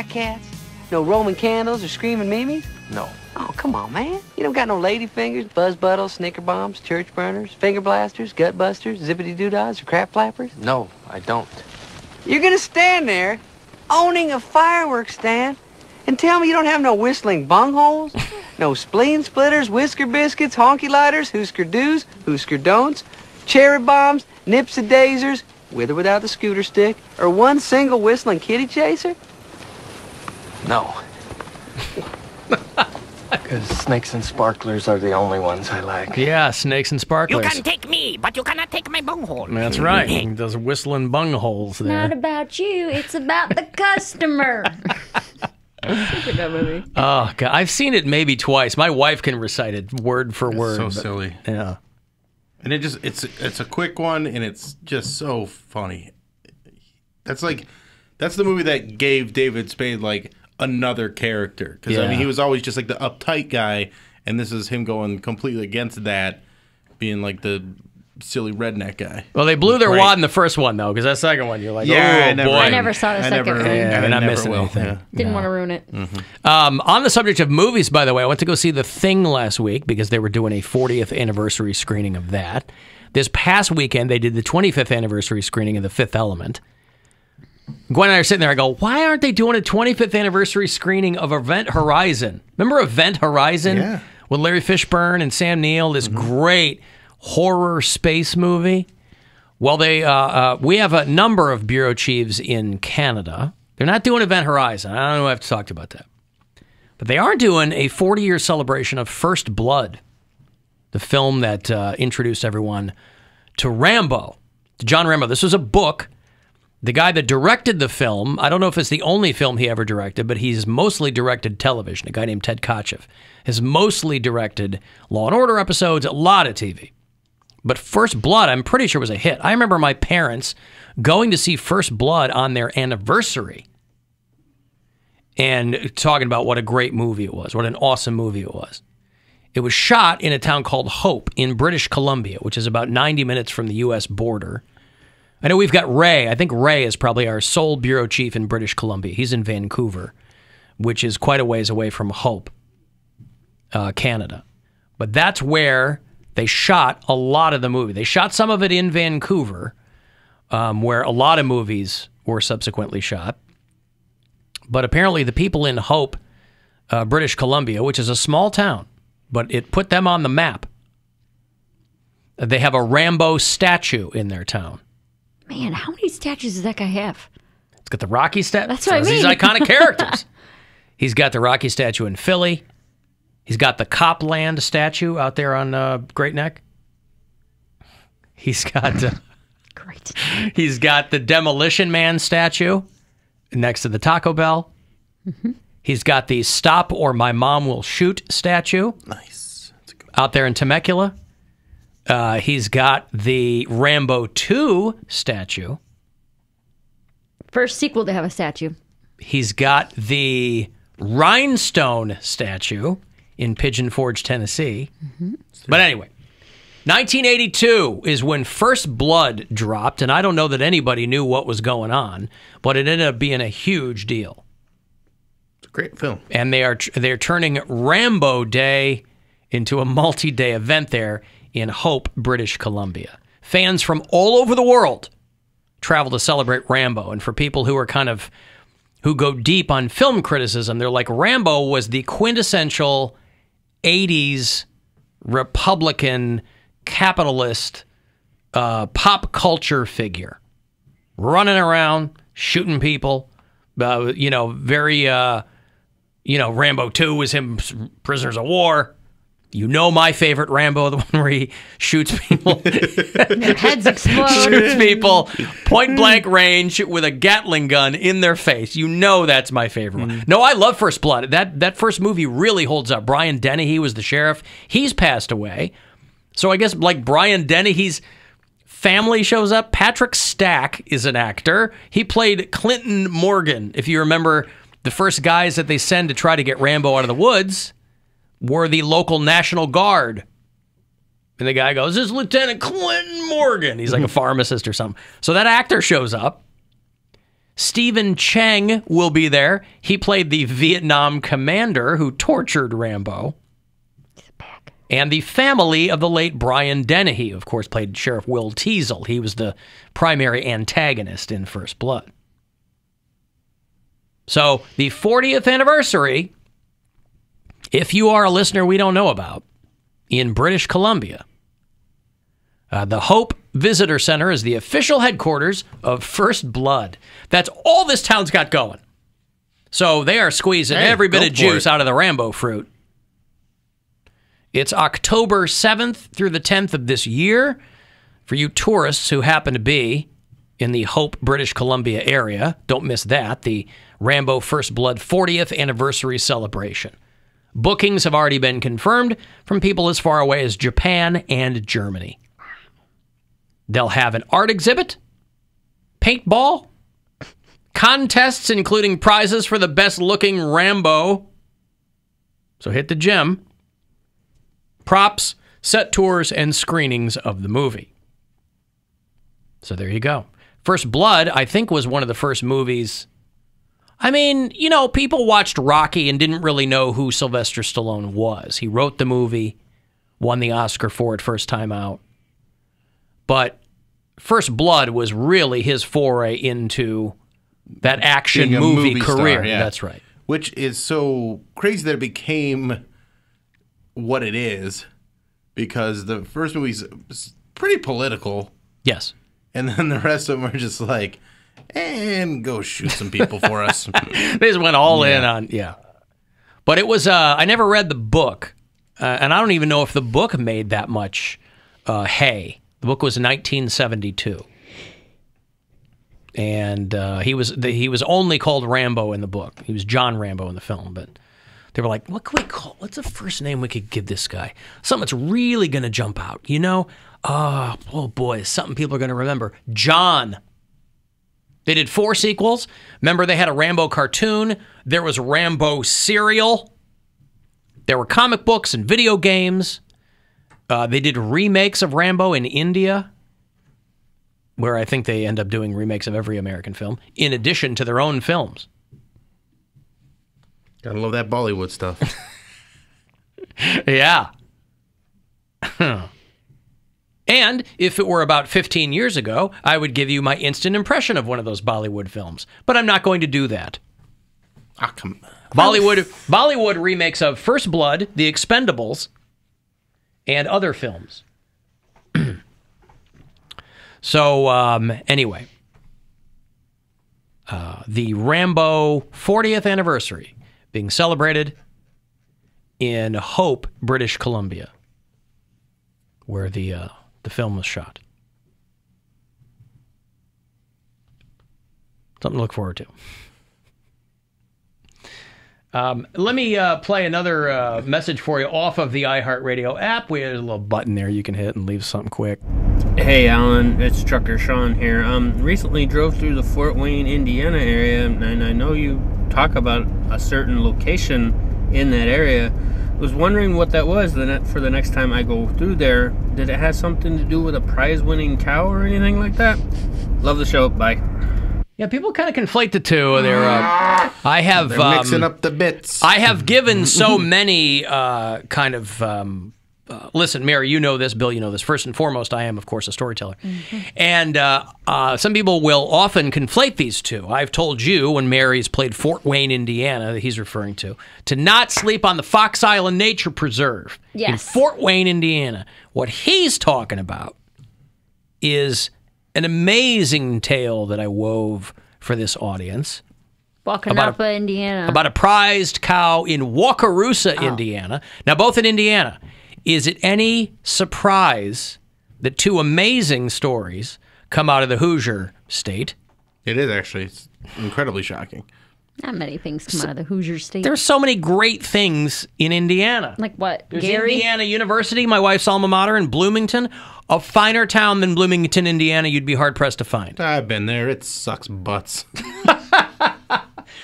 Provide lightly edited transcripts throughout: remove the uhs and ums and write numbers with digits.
cats? No Roman candles or screaming Mimis? No. Oh, come on, man. You don't got no lady fingers, buzz buttles, snicker bombs, church burners, finger blasters, gut busters, zippity doodads, or crap flappers? No, I don't. You're gonna stand there, owning a fireworks stand, and tell me you don't have no whistling bungholes, no spleen splitters, whisker biscuits, honky lighters, hoosker do's, hoosker don'ts, cherry bombs, nipsy-daisers, with or without the scooter stick, or one single whistling kitty chaser? No. Because snakes and sparklers are the only ones I like. Yeah, snakes and sparklers. You can take me, but you cannot take my bunghole. That's right. Those whistling bungholes there. Not about you. It's about the customer. Such a good movie. Oh, God. I've seen it maybe twice. My wife can recite it word for word. So silly. Yeah. And it's a quick one, and it's just so funny. That's the movie that gave David Spade like another character, because I mean he was always just like the uptight guy, and this is him going completely against that, being like the silly redneck guy. Well, they blew their wad in the first one though, because that second one you're like, yeah, oh boy, I never saw the second one. Yeah, I'm not missing anything. Yeah. Didn't want to ruin it. On the subject of movies, by the way, I went to go see The Thing last week because they were doing a 40th anniversary screening of that. This past weekend, they did the 25th anniversary screening of The Fifth Element. Gwen and I are sitting there, I go, why aren't they doing a 25th anniversary screening of Event Horizon? Remember Event Horizon? Yeah. With Larry Fishburne and Sam Neill, this great horror space movie? Well, we have a number of bureau chiefs in Canada. They're not doing Event Horizon. I don't know if I have to talk about that. But they are doing a 40-year celebration of First Blood, the film that introduced everyone to Rambo, to John Rambo. This was a book. The guy that directed the film, I don't know if it's the only film he ever directed, but he's mostly directed television. A guy named Ted Kotcheff has mostly directed Law & Order episodes, a lot of TV. But First Blood, I'm pretty sure was a hit. I remember my parents going to see First Blood on their anniversary and talking about what a great movie it was, what an awesome movie it was. It was shot in a town called Hope in British Columbia, which is about 90 minutes from the U.S. border. I know we've got Ray. I think Ray is probably our sole bureau chief in British Columbia. He's in Vancouver, which is quite a ways away from Hope, Canada. But that's where they shot a lot of the movie. They shot some of it in Vancouver, where a lot of movies were subsequently shot. But apparently the people in Hope, British Columbia, which is a small town, but it put them on the map. They have a Rambo statue in their town. Man, how many statues does that guy have? It's got the Rocky statue. That's what I mean. These iconic characters. He's got the Rocky statue in Philly. He's got the Copland statue out there on Great Neck. He's got Great. He's got the Demolition Man statue next to the Taco Bell. Mm-hmm. He's got the Stop or My Mom Will Shoot statue. Nice. That's a good out there in Temecula. He's got the Rambo 2 statue. First sequel to have a statue. He's got the Rhinestone statue in Pigeon Forge, Tennessee. Mm-hmm. But anyway, 1982 is when First Blood dropped, and I don't know that anybody knew what was going on, but it ended up being a huge deal. It's a great film. And they're turning Rambo Day into a multi-day event there in Hope, British Columbia. Fans from all over the world travel to celebrate Rambo. And for people who are who go deep on film criticism, they're like, Rambo was the quintessential 80s Republican capitalist pop culture figure. Running around, shooting people, very, Rambo 2 was him, prisoners of war. You know my favorite Rambo, the one where he shoots people. Their heads explode. Shoots people point blank range with a Gatling gun in their face. You know that's my favorite one. No, I love First Blood. That first movie really holds up. Brian Dennehy was the sheriff. He's passed away. So I guess like Brian Dennehy's family shows up. Patrick Stack is an actor. He played Clinton Morgan. If you remember, the first guys that they send to try to get Rambo out of the woods were the local National Guard. And the guy goes, "This is Lieutenant Clinton Morgan." He's like a pharmacist or something. So that actor shows up. Stephen Chang will be there. He played the Vietnam commander who tortured Rambo. And the family of the late Brian Dennehy, of course, played Sheriff Will Teasel. He was the primary antagonist in First Blood. So, the 40th anniversary, if you are a listener we don't know about, in British Columbia, the Hope Visitor Center is the official headquarters of First Blood. That's all this town's got going. So, they are squeezing every bit of juice out of the Rambo fruit. It's October 7th through the 10th of this year. For you tourists who happen to be in the Hope, British Columbia area, don't miss that, the Rambo First Blood 40th anniversary celebration. Bookings have already been confirmed from people as far away as Japan and Germany. They'll have an art exhibit, paintball, contests including prizes for the best-looking Rambo. So hit the gym. Props, set tours, and screenings of the movie. So there you go. First Blood, I think, was one of the first movies. I mean, you know, people watched Rocky and didn't really know who Sylvester Stallone was. He wrote the movie, won the Oscar for it first time out. But First Blood was really his foray into that action movie career. Star, yeah. That's right. Which is so crazy that it became what it is, because the first movie's pretty political. Yes. And then the rest of them are just like, and go shoot some people for us. They just went all in on, But it was, I never read the book, and I don't even know if the book made that much hay. The book was 1972. And he was only called Rambo in the book. He was John Rambo in the film, but they were like, what can we call, what's the first name we could give this guy? Something that's really going to jump out, you know? Oh boy, something people are going to remember. John. They did 4 sequels. Remember, they had a Rambo cartoon. There was Rambo cereal. There were comic books and video games. They did remakes of Rambo in India, where I think they end up doing remakes of every American film, in addition to their own films. Gotta love that Bollywood stuff. Yeah. And if it were about 15 years ago, I would give you my instant impression of one of those Bollywood films. But I'm not going to do that. Ah, come on. Bollywood remakes of First Blood, The Expendables, and other films. So, anyway. The Rambo 40th anniversary being celebrated in Hope, British Columbia, where the film was shot. Something to look forward to. Let me play another message for you off of the iHeartRadio app. We had a little button there you can hit and leave something quick. Hey, Alan, it's Trucker Sean here. Recently drove through the Fort Wayne, Indiana area, and I know you talk about a certain location in that area. Was wondering what that was for the next time I go through there. Did it have something to do with a prize-winning cow or anything like that? Love the show. Bye. Yeah, people kind of conflate the two. They're Mixing up the bits. I have given so many listen, Mary, you know this. Bill, you know this. First and foremost, I am, of course, a storyteller. Mm-hmm. And some people will often conflate these two. I've told you, when Mary's played Fort Wayne, Indiana, that he's referring to not sleep on the Fox Island Nature Preserve in Fort Wayne, Indiana. What he's talking about is an amazing tale that I wove for this audience. Wakanapa, Indiana. About a prized cow in Wakarusa, Indiana. Now, both in Indiana. Is it any surprise that 2 amazing stories come out of the Hoosier state? It is, actually. It's incredibly shocking. Not many things come out of the Hoosier state. There's so many great things in Indiana. Like what? There's Gary? Indiana University, my wife's alma mater, in Bloomington. A finer town than Bloomington, Indiana, you'd be hard-pressed to find. I've been there. It sucks butts.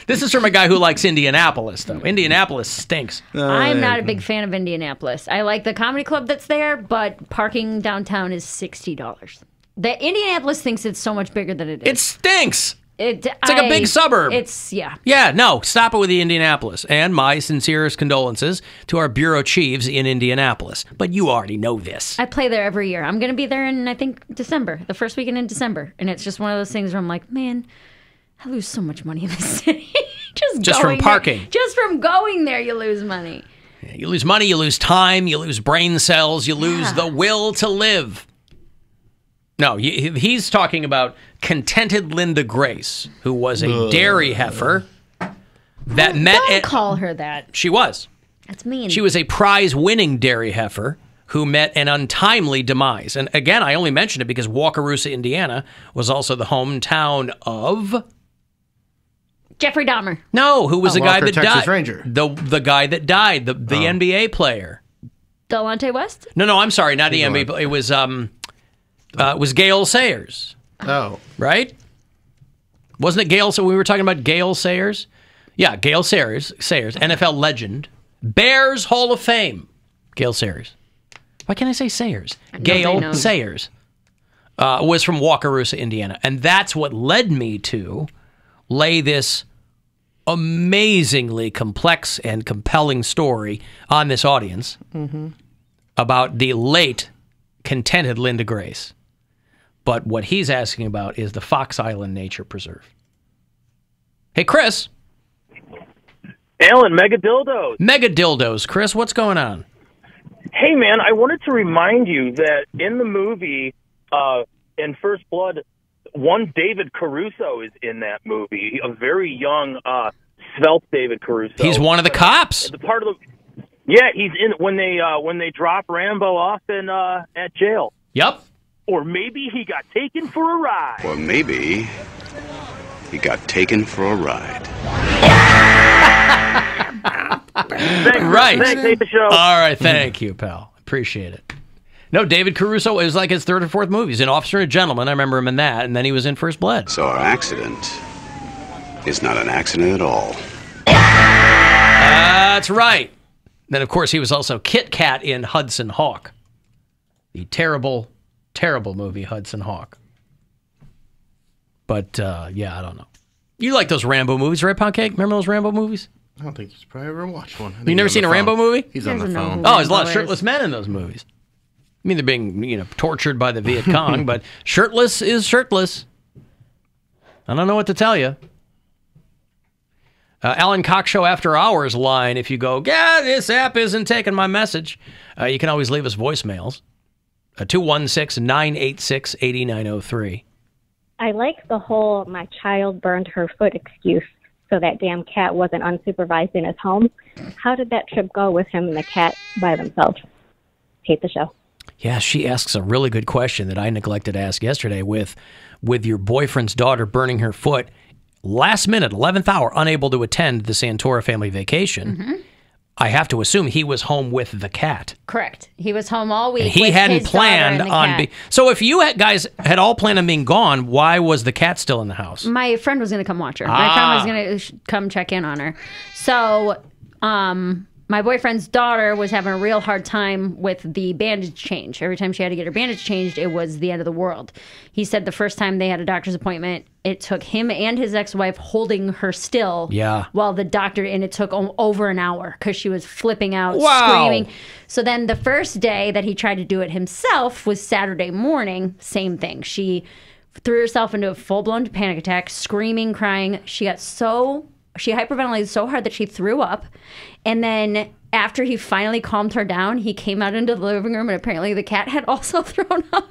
This is from a guy who likes Indianapolis, though. Indianapolis stinks. I'm not a big fan of Indianapolis. I like the comedy club that's there, but parking downtown is $60. The Indianapolis thinks it's so much bigger than it is. It stinks. It's like a big suburb. Yeah. Yeah, no, stop it with the Indianapolis. And my sincerest condolences to our bureau chiefs in Indianapolis. But you already know this. I play there every year. I'm going to be there in, I think, December, the first weekend in December. And it's just one of those things where I'm like, man, I lose so much money in this city. just from parking. There. Just from going there, you lose money. Yeah, you lose money, you lose time, you lose brain cells, you lose the will to live. No, he's talking about contented Linda Grace, who was a dairy heifer that met... Don't call her that. She was. That's mean. She was a prize-winning dairy heifer who met an untimely demise. And again, I only mention it because Wakarusa, Indiana, was also the hometown of... Jeffrey Dahmer. No, who was the guy that Texas died? Ranger. The guy that died, the NBA player. Delonte West? No, I'm sorry, not the NBA. It was Gale Sayers. Oh. Right? Wasn't it Gale? So we were talking about Gale Sayers? Yeah, Gale Sayers, NFL legend. Bears Hall of Fame. Gale Sayers. Why can't I say Sayers? Gale Sayers was from Wakarusa, Indiana. And that's what led me to lay this amazingly complex and compelling story on this audience about the late contented Linda Grace. But what he's asking about is the Fox Island Nature Preserve. Hey, Chris. Alan, Mega Dildos. Mega Dildos. Chris, what's going on? Hey, man, I wanted to remind you that in the movie, in First Blood, one David Caruso is in that movie, a very young, svelte David Caruso. He's one of the cops. The part of the, yeah, he's in when they drop Rambo off in at jail. Yep. Or maybe he got taken for a ride. Or maybe he got taken for a ride. Thanks, right. Thanks, hate the show. All right, thank you, pal. Appreciate it. No, David Caruso is like his third or fourth movie. He's in Officer and a Gentleman. I remember him in that, and then he was in First Blood. So our accident is not an accident at all. That's right. Then, of course, he was also Kit Kat in Hudson Hawk. The terrible, terrible movie Hudson Hawk. But, yeah, I don't know. You like those Rambo movies, right, Poundcake? Remember those Rambo movies? I don't think he's probably ever watched one. You never seen a Rambo movie? He's on the phone. Oh, there's a lot of shirtless men in those movies. I mean, they're being, tortured by the Viet Cong, but shirtless is shirtless. I don't know what to tell you. Alan Cox Show After Hours line, if you go, yeah, this app isn't taking my message, you can always leave us voicemails. 216-986-8903. I like the whole my child burned her foot excuse so that damn cat wasn't unsupervised in his home. How did that trip go with him and the cat by themselves? Hate the show. Yeah, she asks a really good question that I neglected to ask yesterday with your boyfriend's daughter burning her foot. Last minute, 11th hour, unable to attend the Santora family vacation. I have to assume he was home with the cat. Correct. He was home all week. And he hadn't planned on so if you guys had all planned on being gone, why was the cat still in the house? My friend was going to come watch her. My friend was going to come check in on her. So, my boyfriend's daughter was having a real hard time with the bandage change. Every time she had to get her bandage changed, it was the end of the world. He said the first time they had a doctor's appointment, it took him and his ex-wife holding her still while the doctor, and it took over an hour because she was flipping out, screaming. So then the first day that he tried to do it himself was Saturday morning, same thing. She threw herself into a full-blown panic attack, screaming, crying. She hyperventilated so hard that she threw up. And then after he finally calmed her down, he came out into the living room, and apparently the cat had also thrown up.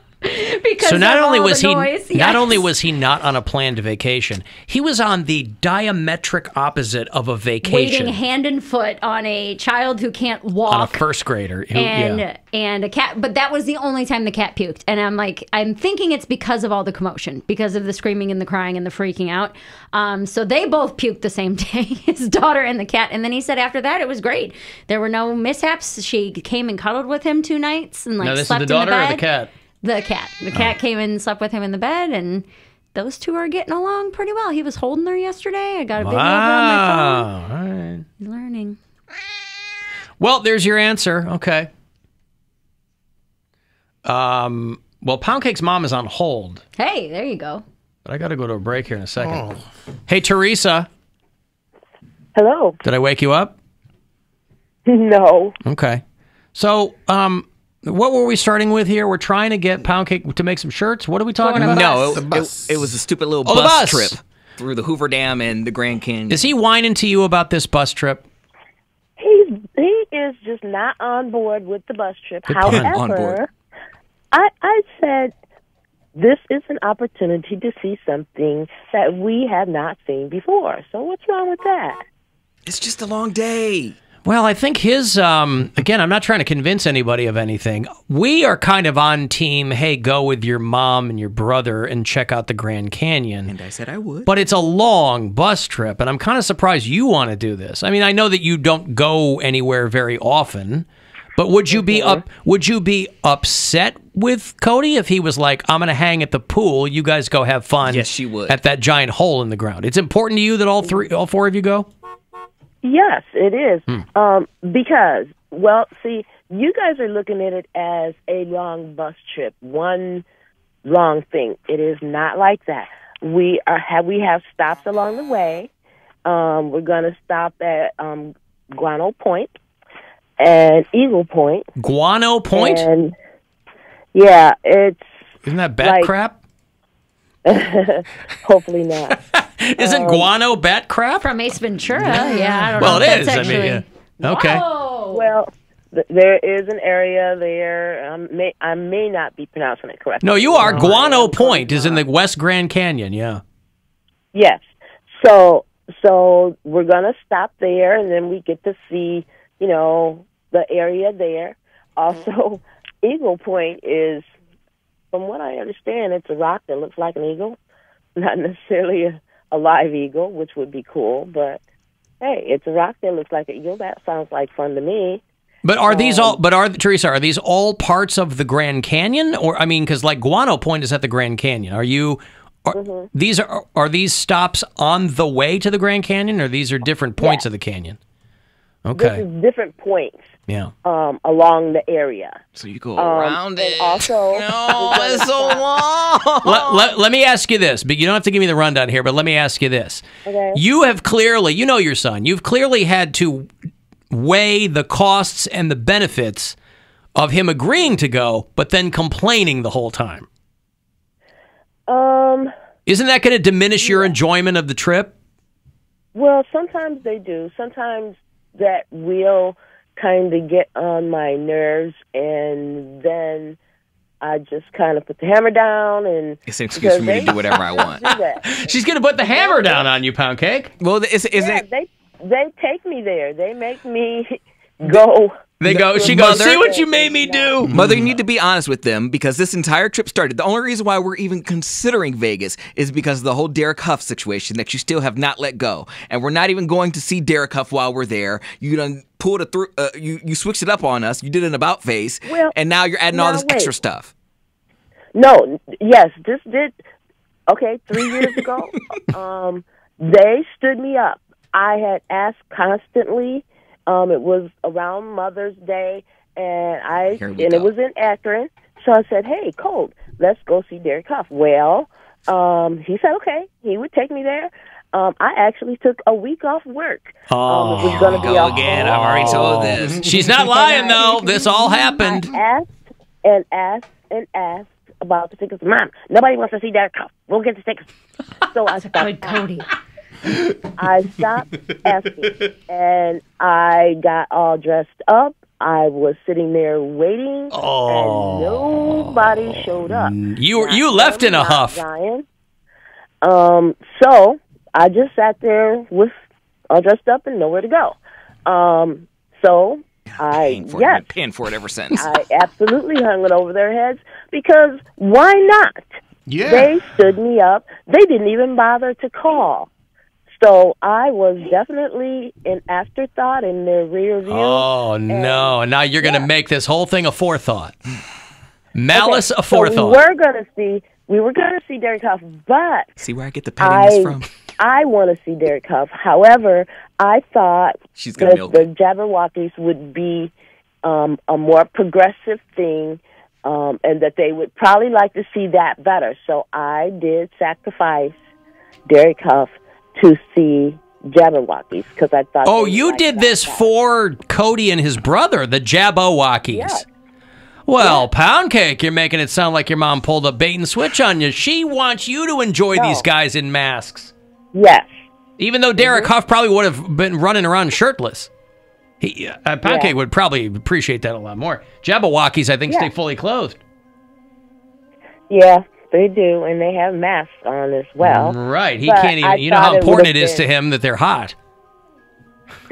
Because so not of only all was the he noise. not only was he not on a planned vacation, he was on the diametric opposite of a vacation. Waiting hand and foot on a child who can't walk. On a first grader. And a cat. But that was the only time the cat puked. And I'm thinking it's because of all the commotion, because of the screaming and the crying and the freaking out. So they both puked the same day, his daughter and the cat. And then he said after that it was great. There were no mishaps. She came and cuddled with him 2 nights and now, this slept is the daughter in the bed. Or the cat? The cat. The cat came and slept with him in the bed, and those two are getting along pretty well. He was holding her yesterday. I got a video of her on my phone. All right. He's learning. Well, there's your answer. Okay. Well, Poundcake's mom is on hold. Hey, there you go. But I got to go to a break here in a second. Hey, Teresa. Hello. Did I wake you up? No. Okay. So, what were we starting with here? We're trying to get Poundcake to make some shirts. What are we talking about? No, it was a stupid little bus trip through the Hoover Dam and the Grand Canyon. Is he whining to you about this bus trip? He is just not on board with the bus trip. However, I said this is an opportunity to see something that we have not seen before. So what's wrong with that? It's just a long day. Well, I think his, again, I'm not trying to convince anybody of anything. We are kind of on team, hey, go with your mom and your brother and check out the Grand Canyon. And I said I would. But it's a long bus trip, and I'm kind of surprised you want to do this. I mean, I know that you don't go anywhere very often, but would you be upset with Cody if he was like, I'm going to hang at the pool, you guys go have fun. Yes, she would. At that giant hole in the ground. It's important to you that all four of you go? Yes, it is. Because, well, see, you guys are looking at it as a long bus trip, one long thing. It is not like that. We have stops along the way. We're going to stop at Guano Point and Eagle Point. Guano Point? And, yeah, it's... Isn't that bat crap? Hopefully not. Isn't guano bat crap? From Ace Ventura, yeah. I don't well, know. It is. Actually... I mean, yeah. Okay. Whoa. Well, there is an area there. I may not be pronouncing it correctly. No, you are. Guano Point is in the West Grand Canyon, yeah. Yes. So we're going to stop there, and then we get to see, the area there. Also, Eagle Point is, from what I understand, it's a rock that looks like an eagle. Not necessarily a live eagle, which would be cool, but hey, it's a rock that looks like an eagle. That sounds like fun to me. But are these all? Teresa, are these all parts of the Grand Canyon? Or I mean, because like Guano Point is at the Grand Canyon. Are these stops on the way to the Grand Canyon, or these are different points of the canyon? Okay, this is different points. Yeah. Along the area. So you go around it. Also, no, it's so long. Let me ask you this, but you don't have to give me the rundown here, but let me ask you this. Okay. You have clearly, you know your son, you've clearly had to weigh the costs and the benefits of him agreeing to go, but then complaining the whole time. Isn't that going to diminish your enjoyment of the trip? Well, sometimes they do. Sometimes that will kind of get on my nerves, and then I just kind of put the hammer down. And it's an excuse for me to do whatever I want. She's going to put the hammer down on you, Poundcake. Well, they take me there. They make me go. She goes, see what you made me do. Mother, you need to be honest with them, because this entire trip started. The only reason why we're even considering Vegas is because of the whole Derek Huff situation that you still have not let go. And we're not even going to see Derek Huff while we're there. You done pulled it through. You switched it up on us. You did an about face. Well, and now you're adding all this extra stuff. No, yes, this did. Okay, 3 years ago, they stood me up. I had asked constantly. It was around Mother's Day, and it was in Akron. So I said, "Hey, Colt, let's go see Derek Huff." Well, he said, "Okay." He would take me there. I actually took a week off work. It was going to be again. I've already told this. She's not lying, though. This all happened. I asked about the tickets. Mom, nobody wants to see Derek Huff. We'll get the tickets. So I stopped. Cody. I stopped asking, and I got all dressed up. I was sitting there waiting, and nobody showed up. You left in a huff. So I just sat there with all dressed up and nowhere to go. So paying for it ever since. I absolutely hung it over their heads, because why not? Yeah. They stood me up. They didn't even bother to call. So I was definitely an afterthought in their rear view. Oh, no. And now you're going to make this whole thing a forethought. Malice okay, aforethought. So we were going to see Derek Huff, but... See where I get the pettiness from? I want to see Derek Huff. However, I thought the Jabberwockies would be a more progressive thing and that they would probably like to see that better. So I did sacrifice Derek Huff to see Jabberwockies because I thought. Oh, you did this for Cody and his brother, the Jabberwockies. Yes. Well, Poundcake, you're making it sound like your mom pulled a bait and switch on you. She wants you to enjoy these guys in masks. Yes. Even though Derek Huff probably would have been running around shirtless. Poundcake would probably appreciate that a lot more. Jabberwockies, I think, stay fully clothed. Yeah, they do, and they have masks on as well. Right. He can't even. You know how important it is to him that they're hot.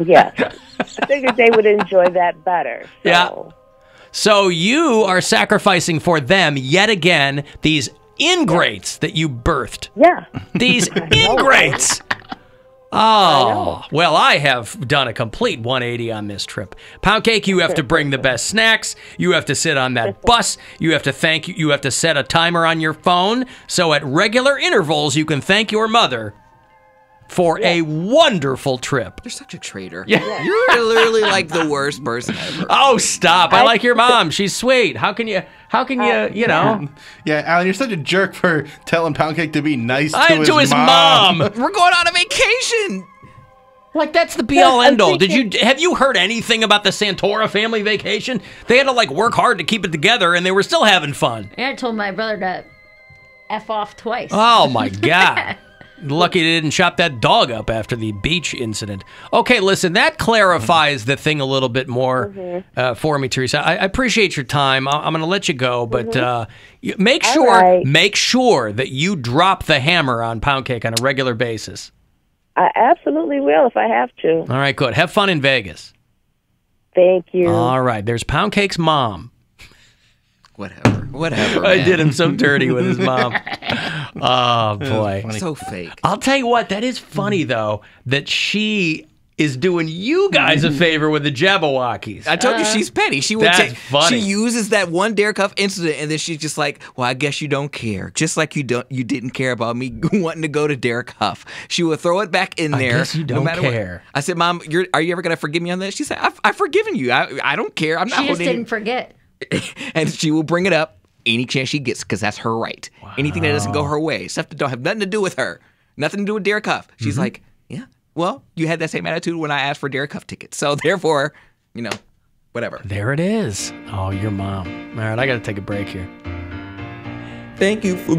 Yes. I figured they would enjoy that better. So. Yeah. So you are sacrificing for them yet again these ingrates that you birthed. Yeah. These ingrates. Oh, well, I have done a complete 180 on this trip. Poundcake, you have to bring the best snacks. You have to sit on that bus. You have to you have to set a timer on your phone. So at regular intervals, you can thank your mother for a wonderful trip. You're such a traitor. Yeah. You're literally like the worst person ever. Oh, stop. I like your mom. She's sweet. How can you, you know? Yeah, Alan, you're such a jerk for telling Poundcake to be nice to his mom. We're going on a vacation. Like, that's the be-all, end-all. Have you heard anything about the Santora family vacation? They had to, like, work hard to keep it together, and they were still having fun. And I told my brother to F off twice. Oh, my God. Lucky they didn't chop that dog up after the beach incident. Okay, listen, that clarifies the thing a little bit more for me, Teresa. I appreciate your time. I'm going to let you go, but make sure that you drop the hammer on Poundcake on a regular basis. I absolutely will if I have to. All right, good. Have fun in Vegas. Thank you. All right, there's Poundcake's mom. Whatever. I did him so dirty with his mom. Oh, boy. So fake. I'll tell you what, that is funny, though, that she is doing you guys a favor with the Jabberwockies. I told you she's petty. She would That's funny. She uses that one Derek Huff incident, and then she's just like, "Well, I guess you don't care." Just like you didn't care about me wanting to go to Derek Huff. She would throw it back in there. I guess you don't care. I said, "Mom, are you ever gonna forgive me on this?" She said, "I've forgiven you. I don't care. I'm not." She just didn't forget. And she will bring it up any chance she gets because that's her right. Wow. Anything that doesn't go her way, stuff that don't have nothing to do with her, nothing to do with Derek Huff. She's like, yeah, well, you had that same attitude when I asked for Derek Huff tickets. So therefore, whatever. There it is. Oh, your mom. All right, I got to take a break here. Thank you for